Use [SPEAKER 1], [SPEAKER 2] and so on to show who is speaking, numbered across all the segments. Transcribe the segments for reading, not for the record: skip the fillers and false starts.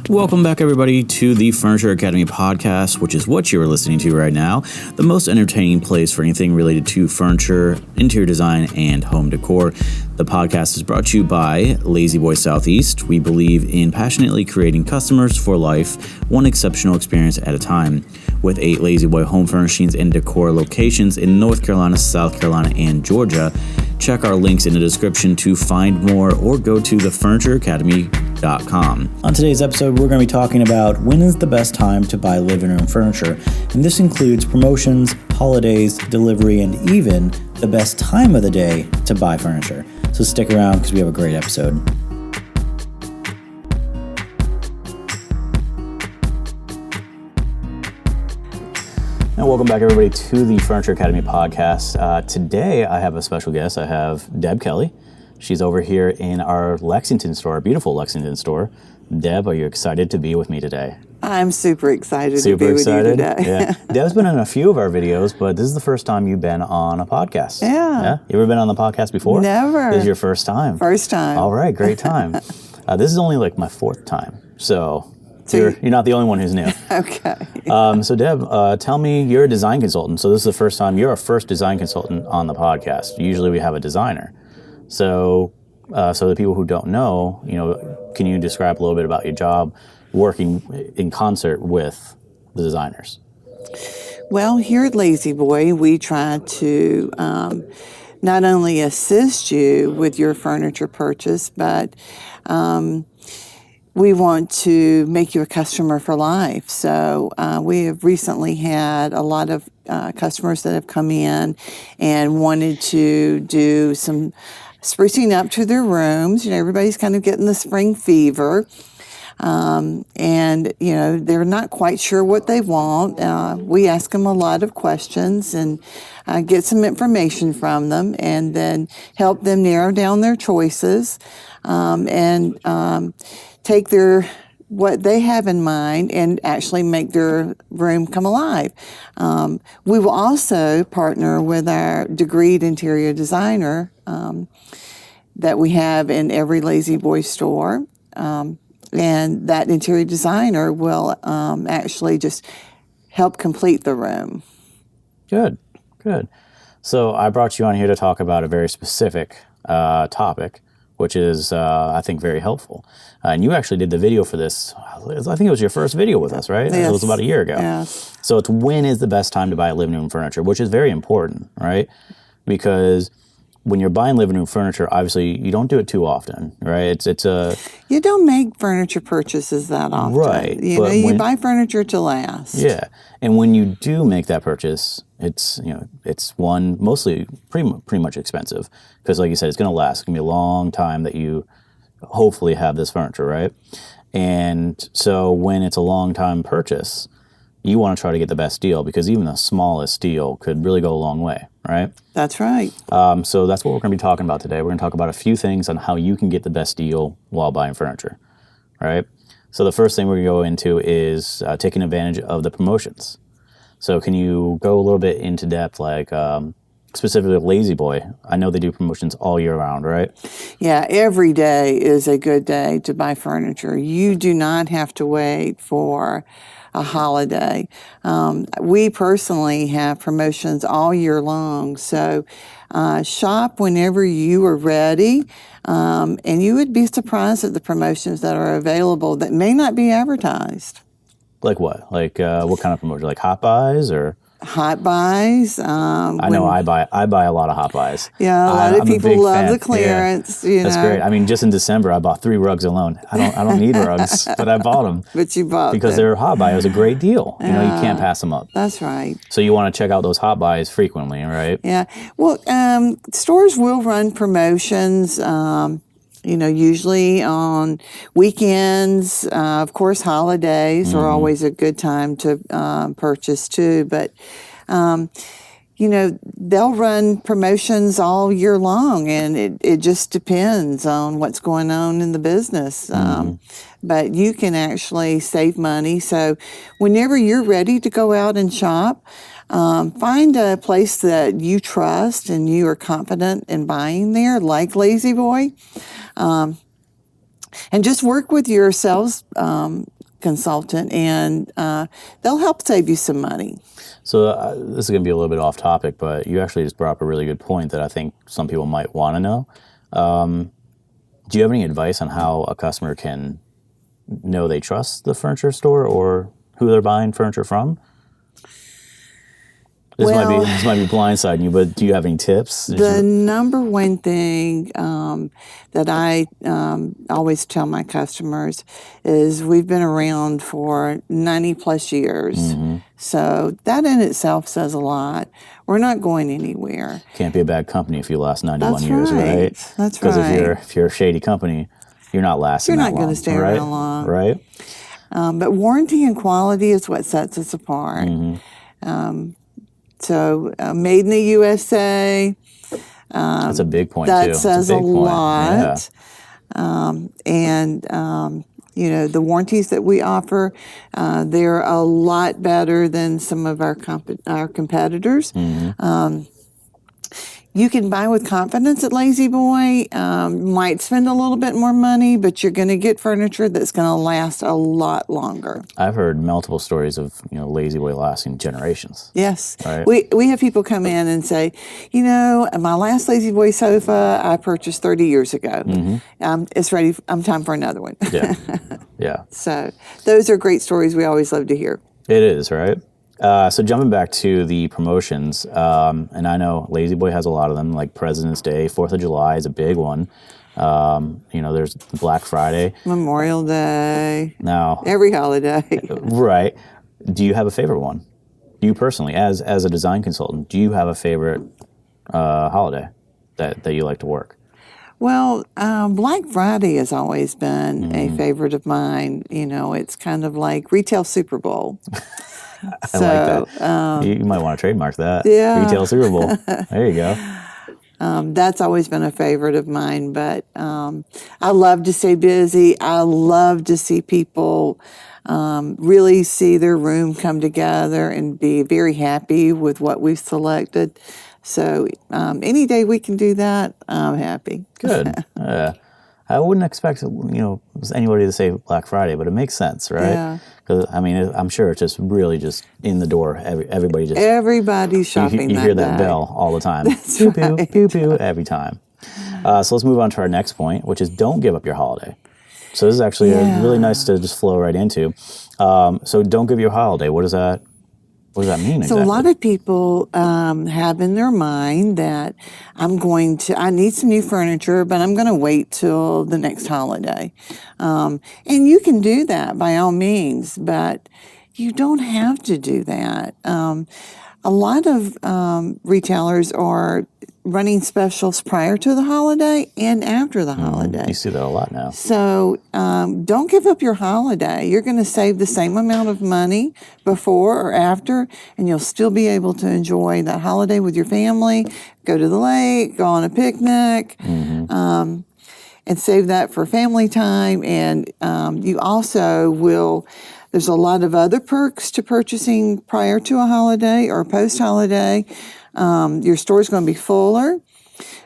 [SPEAKER 1] Welcome back, everybody, to the Furniture Academy podcast, which is what you are listening to right now, the most entertaining place for anything related to furniture, interior design, and home decor. The podcast is brought to you by Lazy Boy Southeast. We believe in passionately creating customers for life, one exceptional experience at a time. With 8 Lazy Boy home furnishings and decor locations in North Carolina, South Carolina, and Georgia. Check our links in the description to find more or go to thefurnitureacademy.com. On today's episode, we're going to be talking about when is the best time to buy living room furniture. And this includes promotions, holidays, delivery, and even the best time of the day to buy furniture. So stick around because we have a great episode. And welcome back, everybody, to the Furniture Academy podcast. Today, I have a special guest. I have Deb Kelly. She's over here in our Lexington store, our beautiful Lexington store. Deb, are you excited to be with me today?
[SPEAKER 2] I'm super excited to be with you today.
[SPEAKER 1] Yeah. Deb's been in a few of our videos, but this is the first time you've been on a podcast.
[SPEAKER 2] Yeah.
[SPEAKER 1] You ever been on the podcast before?
[SPEAKER 2] Never.
[SPEAKER 1] This is your first time?
[SPEAKER 2] First time.
[SPEAKER 1] All right, great time. This is only like my 4th time, so you're not the only one who's new.
[SPEAKER 2] Okay.
[SPEAKER 1] So Deb, tell me, you're a design consultant. So this is the first time you're our first design consultant on the podcast. Usually we have a designer. So the people who don't know, can you describe a little bit about your job working in concert with the designers?
[SPEAKER 2] Well, here at Lazy Boy, we try to not only assist you with your furniture purchase, but we want to make you a customer for life. So we have recently had a lot of customers that have come in and wanted to do some sprucing up to their rooms. Everybody's kind of getting the spring fever. And they're not quite sure what they want. We ask them a lot of questions and get some information from them and then help them narrow down their choices and take what they have in mind and actually make their room come alive. We will also partner with our degreed interior designer that we have in every Lazy Boy store. And that interior designer will actually just help complete the room. Good.
[SPEAKER 1] So I brought you on here to talk about a very specific topic, which is, I think, very helpful. And you actually did the video for this. I think it was your first video with us, right?
[SPEAKER 2] Yes.
[SPEAKER 1] It was about a year ago.
[SPEAKER 2] Yes.
[SPEAKER 1] So it's when is the best time to buy living room furniture, which is very important, right? Because when you're buying living room furniture, obviously you don't do it too often, right?
[SPEAKER 2] You don't make furniture purchases that often,
[SPEAKER 1] right?
[SPEAKER 2] You buy furniture to last.
[SPEAKER 1] Yeah, and when you do make that purchase, it's one mostly pretty much expensive because, like you said, it's going to last. It's going to be a long time that you hopefully have this furniture, right? And so when it's a long time purchase, you want to try to get the best deal because even the smallest deal could really go a long way, right?
[SPEAKER 2] That's right.
[SPEAKER 1] So that's what we're going to be talking about today. We're going to talk about a few things on how you can get the best deal while buying furniture, right? So the first thing we're going to go into is taking advantage of the promotions. So can you go a little bit into depth, like specifically Lazy Boy? I know they do promotions all year round, right?
[SPEAKER 2] Yeah, every day is a good day to buy furniture. You do not have to wait for a holiday. We personally have promotions all year long, so shop whenever you are ready, and you would be surprised at the promotions that are available that may not be advertised.
[SPEAKER 1] Like what? Like what kind of promotion? Like hot buys or?
[SPEAKER 2] Hot buys.
[SPEAKER 1] I know I buy a lot of hot buys.
[SPEAKER 2] Yeah, a lot of people love the clearance.
[SPEAKER 1] Yeah. That's great. I mean, just in December, I bought 3 rugs alone. I don't need rugs, but I bought them.
[SPEAKER 2] But you bought
[SPEAKER 1] because
[SPEAKER 2] them.
[SPEAKER 1] They were hot buy. It was a great deal. You can't pass them up.
[SPEAKER 2] That's right.
[SPEAKER 1] So you want to check out those hot buys frequently, right?
[SPEAKER 2] Yeah. Well, stores will run promotions. Usually on weekends. Of course, holidays are always a good time to purchase too. But, they'll run promotions all year long, and it just depends on what's going on in the business. But you can actually save money. So whenever you're ready to go out and shop, find a place that you trust and you are confident in buying there, like Lazy Boy. And just work with your sales consultant, and they'll help save you some money.
[SPEAKER 1] So this is going to be a little bit off topic, but you actually just brought up a really good point that I think some people might want to know. Do you have any advice on how a customer can know they trust the furniture store or who they're buying furniture from? This might be blindsiding you, but do you have any tips?
[SPEAKER 2] The number one thing that I always tell my customers is we've been around for 90 plus years. Mm-hmm. So that in itself says a lot. We're not going anywhere.
[SPEAKER 1] Can't be a bad company if you last 91 years, right?
[SPEAKER 2] That's
[SPEAKER 1] because
[SPEAKER 2] right.
[SPEAKER 1] if you're a shady company, you're not lasting that long.
[SPEAKER 2] You're not going to stay around long.
[SPEAKER 1] Right?
[SPEAKER 2] But warranty and quality is what sets us apart. Mm-hmm. So made in the USA.
[SPEAKER 1] That's a big point,
[SPEAKER 2] that
[SPEAKER 1] too.
[SPEAKER 2] That says a lot.
[SPEAKER 1] Yeah.
[SPEAKER 2] The warranties that we offer, they're a lot better than some of our competitors. Mm-hmm. You can buy with confidence at Lazy Boy. Might spend a little bit more money, but you're going to get furniture that's going to last a lot longer.
[SPEAKER 1] I've heard multiple stories of Lazy Boy lasting generations.
[SPEAKER 2] Yes,
[SPEAKER 1] right?
[SPEAKER 2] We have people come in and say, my last Lazy Boy sofa I purchased 30 years ago. Mm-hmm. It's ready. I'm time for another one.
[SPEAKER 1] Yeah, yeah.
[SPEAKER 2] So those are great stories. We always love to hear.
[SPEAKER 1] It is, right? So jumping back to the promotions, and I know Lazy Boy has a lot of them, like President's Day, 4th of July is a big one. There's Black Friday.
[SPEAKER 2] Memorial Day.
[SPEAKER 1] Now,
[SPEAKER 2] every holiday.
[SPEAKER 1] Right. Do you have a favorite one? You personally, as a design consultant, do you have a favorite holiday that you like to work?
[SPEAKER 2] Well, Black Friday has always been a favorite of mine. It's kind of like retail Super Bowl.
[SPEAKER 1] I like that. You might want to trademark that.
[SPEAKER 2] Yeah.
[SPEAKER 1] Retail Super Bowl. There you go.
[SPEAKER 2] That's always been a favorite of mine, but I love to stay busy. I love to see people really see their room come together and be very happy with what we've selected. So any day we can do that, I'm happy.
[SPEAKER 1] Good. I wouldn't expect anybody to say Black Friday, but it makes sense, right?
[SPEAKER 2] Yeah.
[SPEAKER 1] Because I'm sure it's just really just in the door. Everybody's
[SPEAKER 2] shopping.
[SPEAKER 1] You hear that bell all the time.
[SPEAKER 2] That's
[SPEAKER 1] pew,
[SPEAKER 2] right.
[SPEAKER 1] Pew pew pew every time. So let's move on to our next point, which is don't give up your holiday. So this is actually really nice to just flow right into. So don't give your holiday. What does that mean exactly?
[SPEAKER 2] So a lot of people have in their mind that I need some new furniture, but I'm going to wait till the next holiday. And you can do that by all means, but you don't have to do that. A lot of retailers are running specials prior to the holiday and after the holiday.
[SPEAKER 1] You see that a lot now.
[SPEAKER 2] So don't give up your holiday. You're going to save the same amount of money before or after, and you'll still be able to enjoy that holiday with your family, go to the lake, go on a picnic, and save that for family time. And you also will... There's a lot of other perks to purchasing prior to a holiday or post-holiday. Your store's going to be fuller.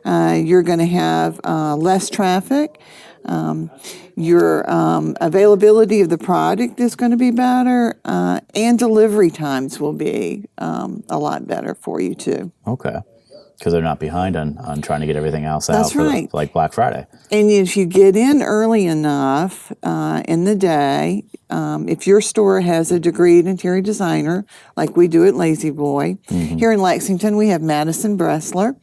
[SPEAKER 2] You're going to have less traffic. Your availability of the product is going to be better. And delivery times will be a lot better for you, too.
[SPEAKER 1] Okay. Because they're not behind on trying to get everything else
[SPEAKER 2] That's
[SPEAKER 1] out for
[SPEAKER 2] right.
[SPEAKER 1] like Black Friday.
[SPEAKER 2] And if you get in early enough in the day, if your store has a degreed interior designer, like we do at Lazy Boy, here in Lexington we have Madison Bressler.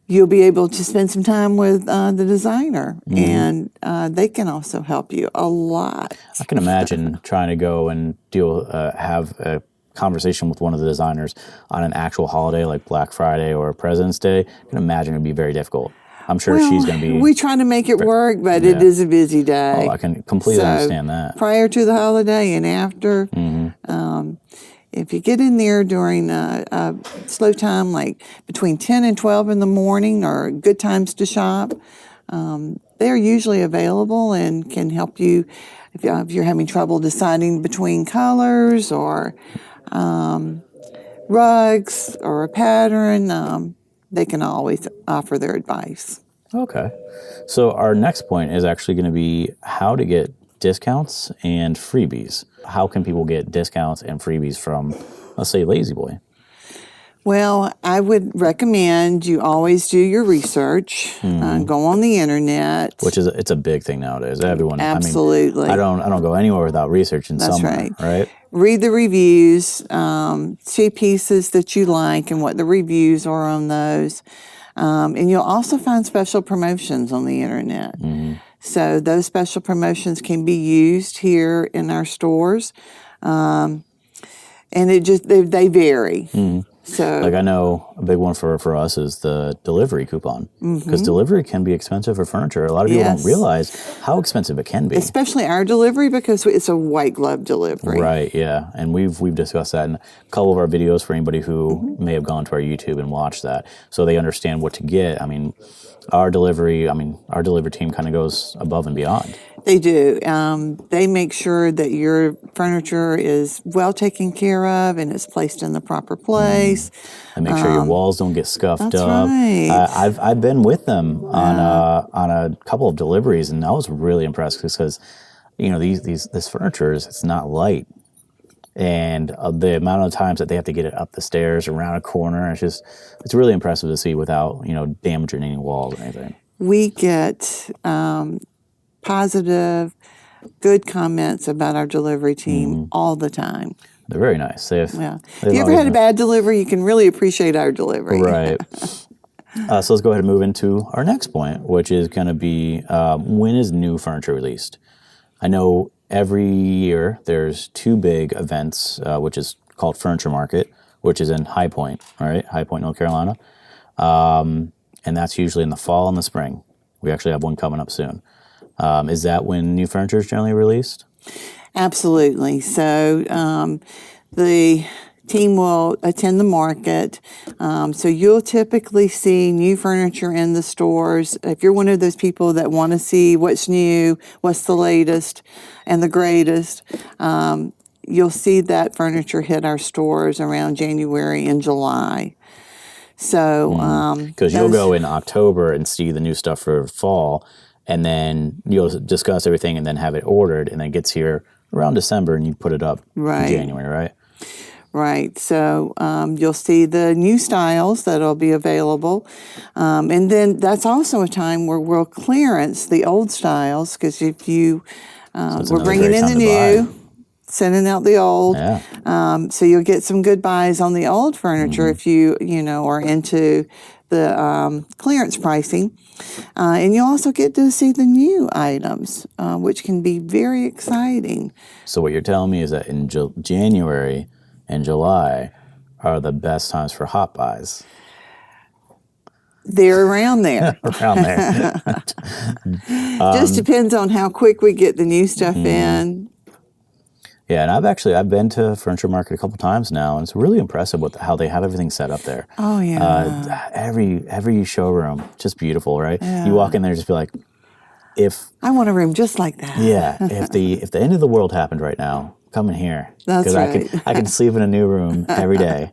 [SPEAKER 2] You'll be able to spend some time with the designer, and they can also help you a lot.
[SPEAKER 1] I can imagine trying to go and have a conversation with one of the designers on an actual holiday like Black Friday or President's Day. I can imagine it would be very difficult. I'm sure she's going to be...
[SPEAKER 2] We try to make it work, but it is a busy day.
[SPEAKER 1] Oh, I can completely understand that.
[SPEAKER 2] Prior to the holiday and after, if you get in there during a slow time, like between 10 and 12 in the morning are good times to shop, they're usually available and can help you if you're having trouble deciding between colors or rugs or a pattern. They can always offer their advice.
[SPEAKER 1] Okay. So our next point is actually going to be how to get discounts and freebies. How can people get discounts and freebies from, let's say, Lazy Boy?
[SPEAKER 2] Well, I would recommend you always do your research. Go on the internet.
[SPEAKER 1] Which is it's a big thing nowadays. Everyone,
[SPEAKER 2] Absolutely.
[SPEAKER 1] I don't go anywhere without researching
[SPEAKER 2] That's
[SPEAKER 1] somewhere, right?
[SPEAKER 2] Read the reviews, see pieces that you like and what the reviews are on those. And you'll also find special promotions on the internet. So those special promotions can be used here in our stores. And they vary. So,
[SPEAKER 1] Like I know a big one for us is the delivery coupon, because delivery can be expensive for furniture. A lot of people don't realize how expensive it can be.
[SPEAKER 2] Especially our delivery, because it's a white glove delivery.
[SPEAKER 1] Right, yeah. And we've discussed that in a couple of our videos for anybody who may have gone to our YouTube and watched that, so they understand what to get. I mean, our delivery team kind of goes above and beyond.
[SPEAKER 2] They do. They make sure that your furniture is well taken care of and it's placed in the proper place.
[SPEAKER 1] And make sure your walls don't get scuffed
[SPEAKER 2] that's
[SPEAKER 1] up.
[SPEAKER 2] right.
[SPEAKER 1] I've been with them on a couple of deliveries, and I was really impressed because this furniture it's not light, and the amount of times that they have to get it up the stairs, around a corner, it's really impressive to see without damaging any walls or anything.
[SPEAKER 2] We get positive, good comments about our delivery team all the time.
[SPEAKER 1] They're very nice. If
[SPEAKER 2] you ever had a bad delivery, you can really appreciate our delivery.
[SPEAKER 1] Right. So let's go ahead and move into our next point, which is going to be when is new furniture released? I know every year there's two big events, which is called Furniture Market, which is in High Point, all right, High Point, North Carolina. And that's usually in the fall and the spring. We actually have one coming up soon. Is that when new furniture is generally released?
[SPEAKER 2] Absolutely. So the team will attend the market. So you'll typically see new furniture in the stores. If you're one of those people that want to see what's new, what's the latest and the greatest, you'll see that furniture hit our stores around January and July. So
[SPEAKER 1] because you'll go in October and see the new stuff for fall, and then you'll discuss everything and then have it ordered, and then it gets here around December and you put it up in January, right?
[SPEAKER 2] Right. So you'll see the new styles that'll be available. And then that's also a time where we'll clearance the old styles, because if you, we're bringing in the new, sending out the old.
[SPEAKER 1] Yeah.
[SPEAKER 2] So you'll get some good buys on the old furniture if you are into the clearance pricing. And you also get to see the new items, which can be very exciting.
[SPEAKER 1] So what you're telling me is that in January and July are the best times for hot buys.
[SPEAKER 2] They're around there.
[SPEAKER 1] Around there.
[SPEAKER 2] Just depends on how quick we get the new stuff in.
[SPEAKER 1] Yeah, and I've been to Furniture Market a couple times now, and it's really impressive with how they have everything set up there.
[SPEAKER 2] Oh yeah.
[SPEAKER 1] Every showroom, just beautiful, right?
[SPEAKER 2] Yeah.
[SPEAKER 1] You walk in there, and just be like,
[SPEAKER 2] I want a room just like that.
[SPEAKER 1] Yeah, if the end of the world happened right now, come in here.
[SPEAKER 2] That's right.
[SPEAKER 1] Because I could sleep in a new room every day.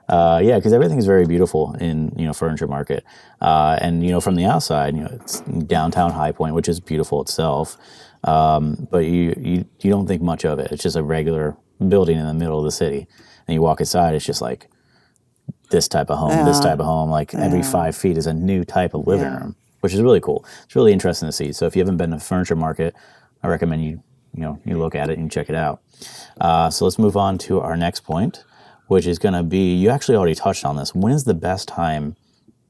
[SPEAKER 1] Yeah, because everything is very beautiful in Furniture Market, and from the outside, it's downtown High Point, which is beautiful itself. But you don't think much of it. It's just a regular building in the middle of the city. And you walk inside, it's just like this type of home, this type of home. Like every 5 feet is a new type of living room, which is really cool. It's really interesting to see. So if you haven't been to Furniture Market, I recommend you look at it and check it out. So let's move on to our next point, which is going to be, you actually already touched on this. When is the best time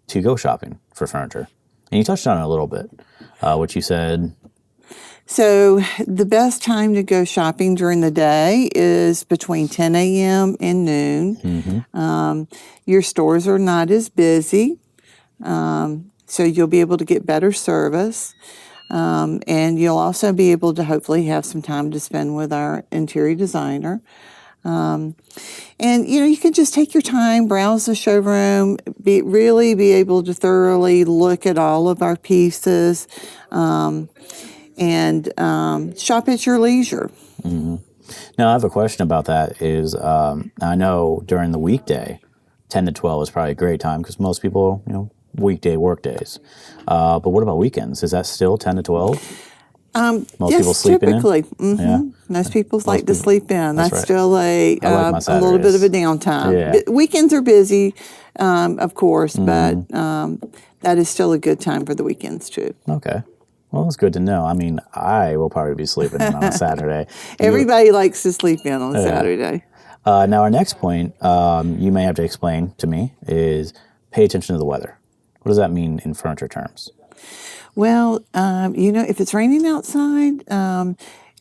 [SPEAKER 1] to go shopping for furniture? And you touched on it a little bit, which you said...
[SPEAKER 2] So the best time to go shopping during the day is between 10 a.m. and noon. Your stores are not as busy, so you'll be able to get better service. And you'll also be able to hopefully have some time to spend with our interior designer. And you can just take your time, browse the showroom, really be able to thoroughly look at all of our pieces, and shop at your leisure.
[SPEAKER 1] Now, I have a question about that. I know during the weekday, 10 to 12 is probably a great time because most people, weekday work days. But what about weekends? Is that still 10 to 12? Most
[SPEAKER 2] yes,
[SPEAKER 1] people sleeping
[SPEAKER 2] typically.
[SPEAKER 1] in? Yeah.
[SPEAKER 2] Most people like to sleep in. That's
[SPEAKER 1] right.
[SPEAKER 2] still
[SPEAKER 1] I like my
[SPEAKER 2] a little bit of a
[SPEAKER 1] Saturdays.
[SPEAKER 2] downtime.
[SPEAKER 1] Yeah.
[SPEAKER 2] Weekends are busy, of course, but that is still a good time for the weekends too.
[SPEAKER 1] Okay. Well, it's good to know. I mean, I will probably be sleeping in on a Saturday.
[SPEAKER 2] Everybody likes to sleep in on Saturday.
[SPEAKER 1] Now, our next point, you may have to explain to me, is pay attention to the weather. What does that mean in furniture terms?
[SPEAKER 2] Well, if it's raining outside,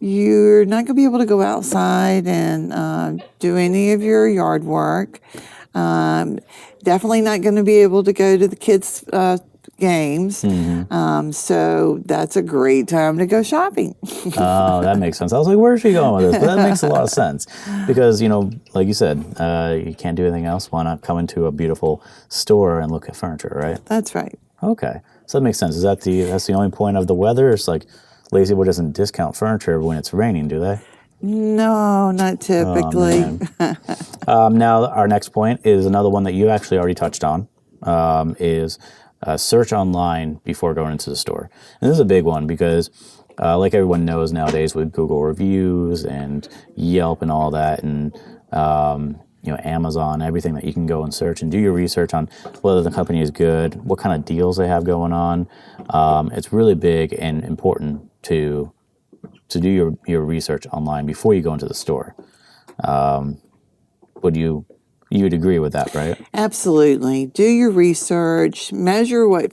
[SPEAKER 2] you're not going to be able to go outside and do any of your yard work. Definitely not going to be able to go to the kids' games. So that's a great time to go shopping.
[SPEAKER 1] Oh, that makes sense. I was like, where is she going with this? But that makes a lot of sense because, like you said, you can't do anything else. Why not come into a beautiful store and look at furniture, right?
[SPEAKER 2] That's right.
[SPEAKER 1] Okay. So that makes sense. Is that's the only point of the weather? It's like La-Z-Boy doesn't discount furniture when it's raining, do they?
[SPEAKER 2] No, not typically.
[SPEAKER 1] Now, our next point is another one that you actually already touched on, is search online before going into the store. And this is a big one because, like everyone knows nowadays with Google reviews and Yelp and all that, and Amazon, everything that you can go and search and do your research on whether the company is good, what kind of deals they have going on. It's really big and important to do your research online before you go into the store. You'd agree with that, right?
[SPEAKER 2] Absolutely. Do your research. Measure what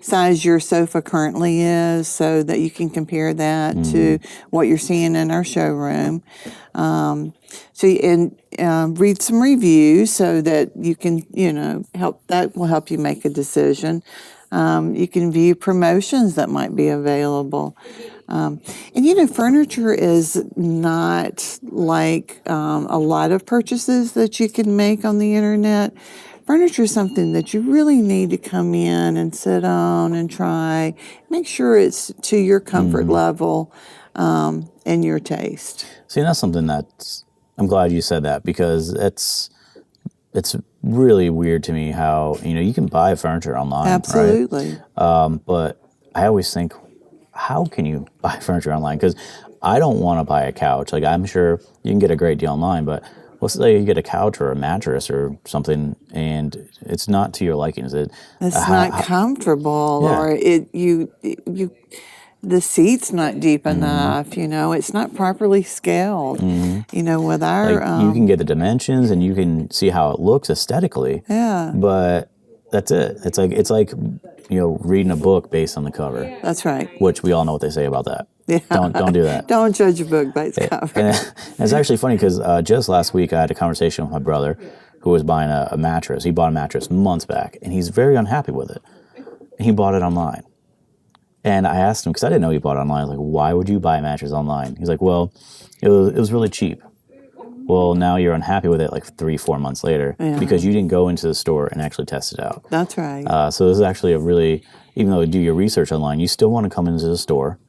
[SPEAKER 2] size your sofa currently is so that you can compare that to what you're seeing in our showroom. Read some reviews so that you can, that will help you make a decision. You can view promotions that might be available. Furniture is not like a lot of purchases that you can make on the internet. Furniture is something that you really need to come in and sit on and try. Make sure it's to your comfort level and your taste.
[SPEAKER 1] See, that's something I'm glad you said that because it's really weird to me how, you can buy furniture online,
[SPEAKER 2] Absolutely.
[SPEAKER 1] right? But I always think, how can you buy furniture online? Because I don't want to buy a couch. Like, I'm sure you can get a great deal online, but let's say you get a couch or a mattress or something, and it's not to your liking. Is it?
[SPEAKER 2] It's not comfortable, or the seat's not deep enough. It's not properly scaled. With our
[SPEAKER 1] you can get the dimensions and you can see how it looks aesthetically.
[SPEAKER 2] Yeah.
[SPEAKER 1] But that's it. It's like reading a book based on the cover.
[SPEAKER 2] That's right.
[SPEAKER 1] Which we all know what they say about that.
[SPEAKER 2] Yeah.
[SPEAKER 1] Don't do that.
[SPEAKER 2] Don't judge a book by its cover.
[SPEAKER 1] And it's actually funny because just last week I had a conversation with my brother who was buying a mattress. He bought a mattress months back, and he's very unhappy with it. And he bought it online. And I asked him, because I didn't know he bought it online, I was like, why would you buy a mattress online? He's like, well, it was really cheap. Well, now you're unhappy with it like 3-4 months later because you didn't go into the store and actually test it out.
[SPEAKER 2] That's right.
[SPEAKER 1] So this is actually even though you do your research online, you still want to come into the store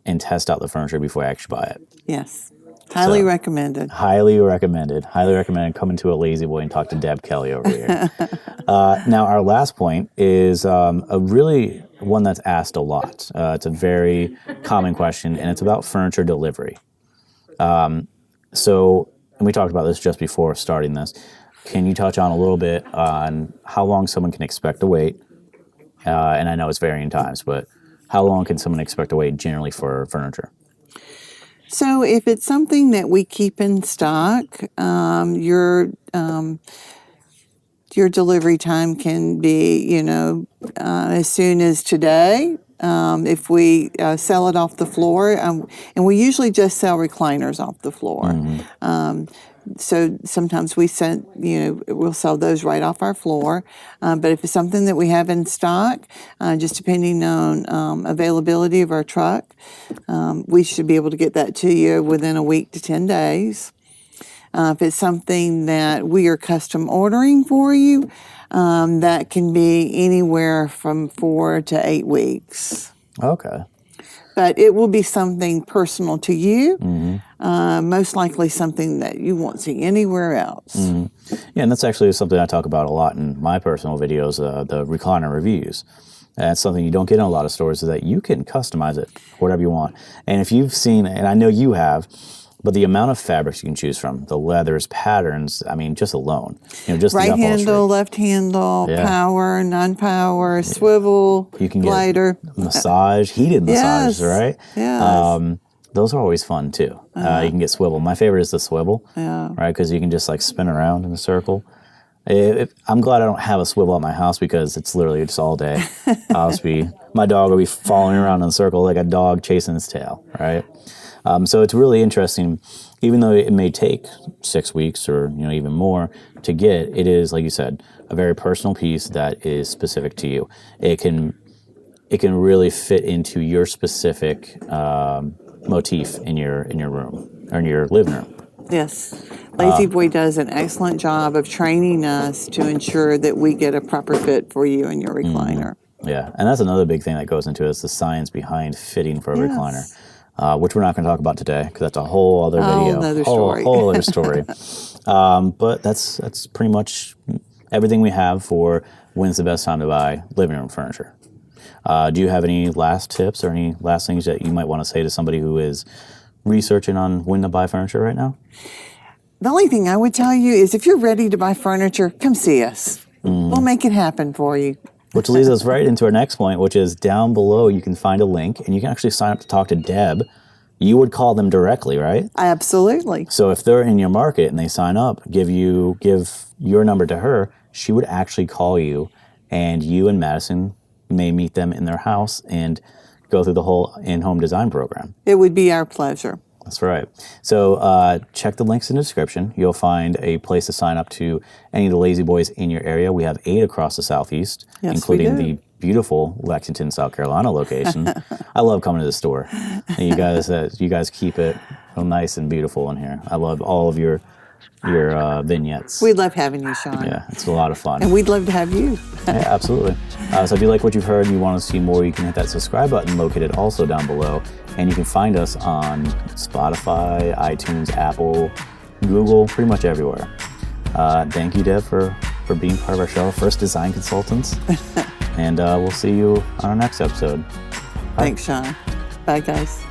[SPEAKER 1] and test out the furniture before you actually buy it.
[SPEAKER 2] Yes. Highly recommended.
[SPEAKER 1] Highly recommended. Highly recommended. Come into a La-Z-Boy and talk to Deb Kelly over here. Now, our last point is a really one that's asked a lot. It's a very common question, and it's about furniture delivery. And we talked about this just before starting this. Can you touch on a little bit on how long someone can expect to wait? And I know it's varying times, but how long can someone expect to wait generally for furniture?
[SPEAKER 2] So if it's something that we keep in stock, your delivery time can be, as soon as today. If we sell it off the floor, and we usually just sell recliners off the floor. So sometimes we'll sell those right off our floor. But if it's something that we have in stock, just depending on availability of our truck, we should be able to get that to you within a week to 10 days. If it's something that we are custom ordering for you, that can be anywhere from 4 to 8 weeks.
[SPEAKER 1] Okay.
[SPEAKER 2] but it will be something personal to you. Most likely something that you won't see anywhere else.
[SPEAKER 1] Yeah, and that's actually something I talk about a lot in my personal videos, the recliner reviews. That's something you don't get in a lot of stores, is that you can customize it whatever you want. And if you've seen, and I know you have, but the amount of fabrics you can choose from, the leathers, patterns, I mean, just alone. Just
[SPEAKER 2] right
[SPEAKER 1] the
[SPEAKER 2] handle, left handle, power, non-power, swivel,
[SPEAKER 1] you can
[SPEAKER 2] glider.
[SPEAKER 1] Get massage, heated massages, right?
[SPEAKER 2] Yes.
[SPEAKER 1] Those are always fun too. You can get swivel. My favorite is the swivel, right? Because you can just like spin around in a circle. I'm glad I don't have a swivel at my house, because it's literally just all day. My dog will be following around in a circle like a dog chasing its tail, right? So it's really interesting, even though it may take 6 weeks or even more to get. It is, like you said, a very personal piece that is specific to you. It can really fit into your specific motif in your room or in your living room.
[SPEAKER 2] Yes. Lazy Boy does an excellent job of training us to ensure that we get a proper fit for you and your recliner.
[SPEAKER 1] Yeah, and that's another big thing that goes into it, is the science behind fitting for a recliner, which we're not going to talk about today, because that's a whole other video, whole other story. But that's pretty much everything we have for when's the best time to buy living room furniture. Do you have any last tips or any last things that you might want to say to somebody who is researching on when to buy furniture right now?
[SPEAKER 2] The only thing I would tell you is, if you're ready to buy furniture, come see us. We'll make it happen for you.
[SPEAKER 1] Which leads us right into our next point, which is down below you can find a link, and you can actually sign up to talk to Deb. You would call them directly, right?
[SPEAKER 2] Absolutely.
[SPEAKER 1] So if they're in your market and they sign up, give your number to her, she would actually call you, and you and Madison may meet them in their house and go through the whole in-home design program.
[SPEAKER 2] It would be our pleasure.
[SPEAKER 1] That's right. So check the links in the description. You'll find a place to sign up to any of the Lazy Boys in your area. We have 8 across the Southeast, including the beautiful Lexington, South Carolina location. I love coming to the store. And you guys keep it so nice and beautiful in here. I love all of your vignettes.
[SPEAKER 2] We love having you, Sean.
[SPEAKER 1] Yeah, it's a lot of fun.
[SPEAKER 2] And we'd love to have you.
[SPEAKER 1] Yeah, absolutely. So if you like what you've heard and you want to see more, you can hit that subscribe button located also down below. And you can find us on Spotify, iTunes, Apple, Google, pretty much everywhere. Thank you, Deb, for being part of our show, first design consultants. And we'll see you on our next episode. Bye.
[SPEAKER 2] Thanks, Sean. Bye, guys.